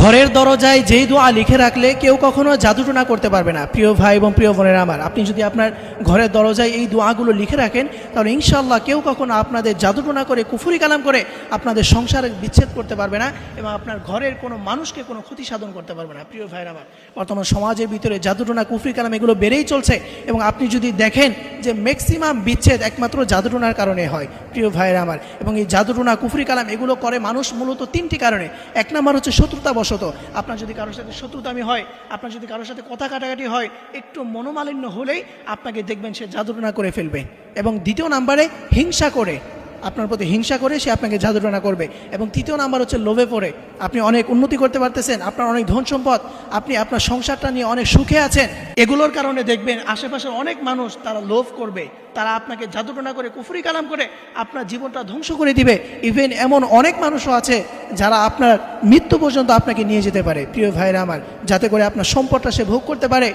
ঘরের দরজায় যেই দোয়া লিখে রাখলে কেউ কখনো জাদুটোনা করতে পারবে না। প্রিয় ভাই এবং প্রিয় বোনেরা আমার, আপনি যদি আপনার ঘরের দরজায় এই দোয়াগুলো লিখে রাখেন তাহলে ইনশাআল্লাহ কেউ কখনো আপনাদের জাদুটোনা করে কুফরি কালাম করে আপনাদের সংসার বিচ্ছেদ করতে পারবে না এবং আপনার ঘরের কোনো মানুষকে কোনো ক্ষতি সাধন করতে পারবে না। প্রিয় ভাইয়ের আমার, বর্তমান সমাজের ভিতরে জাদুটোনা কুফরি কালাম এগুলো বেড়েই চলছে এবং আপনি যদি দেখেন যে ম্যাক্সিমাম বিচ্ছেদ একমাত্র জাদুটোনার কারণে হয়। প্রিয় ভাইয়ের আমার, এবং এই জাদুটোনা কুফরি কালাম এগুলো করে মানুষ মূলত তিনটি কারণে। এক নম্বর হচ্ছে শত্রুতা বশত। আপনার যদি কারোর সাথে শত্রুতামি হয়, আপনার যদি কারোর সাথে কথা কাটাকাটি হয়, একটু মনোমালিন্য হলেই আপনাকে দেখবেন সে জাদুটোনা করে ফেলবে। এবং দ্বিতীয় নাম্বারে হিংসা করে, আপনার প্রতি হিংসা করে সে আপনাকে জাদুটোনা করবে। এবং তৃতীয় নাম্বার হচ্ছে লোভে পড়ে। আপনি অনেক উন্নতি করতে পারতেছেন, আপনার অনেক ধন সম্পদ, আপনি আপনার সংসারটা নিয়ে অনেক সুখে আছেন, এগুলোর কারণে দেখবেন আশেপাশের অনেক মানুষ তারা লোভ করবে, তারা আপনাকে জাদুটোনা করে কুফরি কালাম করে আপনার জীবনটা ধ্বংস করে দিবে। ইভেন এমন অনেক মানুষও আছে যারা আপনার মৃত্যু পর্যন্ত আপনাকে নিয়ে যেতে পারে। প্রিয় ভাইরা আমার, যাতে করে আপনার সম্পদটা সে ভোগ করতে পারে,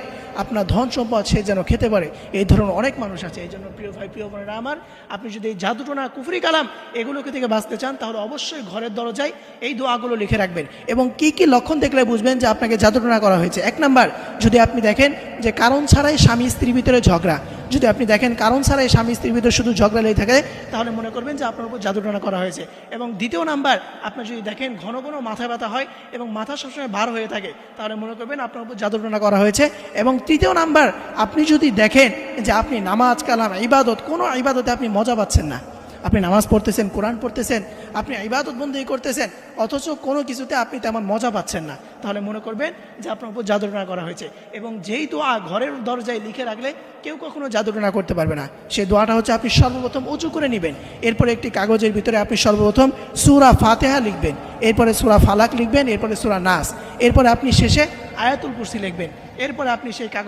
আপনার ধন সম্পদ সে যেন খেতে পারে, এই ধরনের অনেক মানুষ আছে। এই জন্য প্রিয় ভাই প্রিয় বোনেরা আমার, আপনি যদি এই জাদুটোনা কুফরি কালাম এগুলোকে থেকে বাঁচতে চান তাহলে অবশ্যই ঘরের দরজায় এই দোয়াগুলো লিখে রাখবেন। এবং কি কি লক্ষণ দেখলে বুঝবেন যে আপনাকে জাদুটোনা করা হয়েছে? এক নাম্বার, যদি আপনি দেখেন যে কারণ ছাড়াই স্বামী স্ত্রীর ভিতরে ঝগড়া, যদি আপনি দেখেন কারণ ছাড়াই স্বামী স্ত্রীর ভিতরে শুধু ঝগড়া লেগে থাকে তাহলে মনে করবেন যে আপনার উপর জাদুটোনা করা হয়েছে। এবং দ্বিতীয় নাম্বার, আপনি যদি দেখেন ঘন ঘন মাথা ব্যথা হয় এবং মাথা সবসময় ভার হয়ে থাকে তাহলে মনে করবেন আপনার উপর জাদুটোনা করা হয়েছে। এবং তৃতীয় নাম্বার, আপনি যদি দেখেন যে আপনি নামাজ কালাম ইবাদত, কোনো ইবাদতে আপনি মজা পাচ্ছেন না, আপনি নামাজ পড়তেছেন, কোরআন পড়তেছেন, আপনি ইবাদত বন্দেগী করতেছেন, অথচ কোনো কিছুতে আপনি তেমন মজা পাচ্ছেন না, তাহলে মনে করবেন যে আপনার উপর জাদুটোনা করা হয়েছে। এবং যেই দোয়া ঘরের দরজায় লিখে রাখলে কেউ কখনো জাদুটোনা করতে পারবে না, সেই দোয়াটা হচ্ছে আপনি সর্বপ্রথম উজু করে নেবেন, এরপরে একটি কাগজের ভিতরে আপনি সর্বপ্রথম সূরা ফাতিহা লিখবেন, এরপরে সূরা ফালাক লিখবেন, এরপরে সূরা নাস, এরপরে আপনি শেষে আয়াতুল কুরসি লিখবেন, এরপরে আপনি সেই কাগজ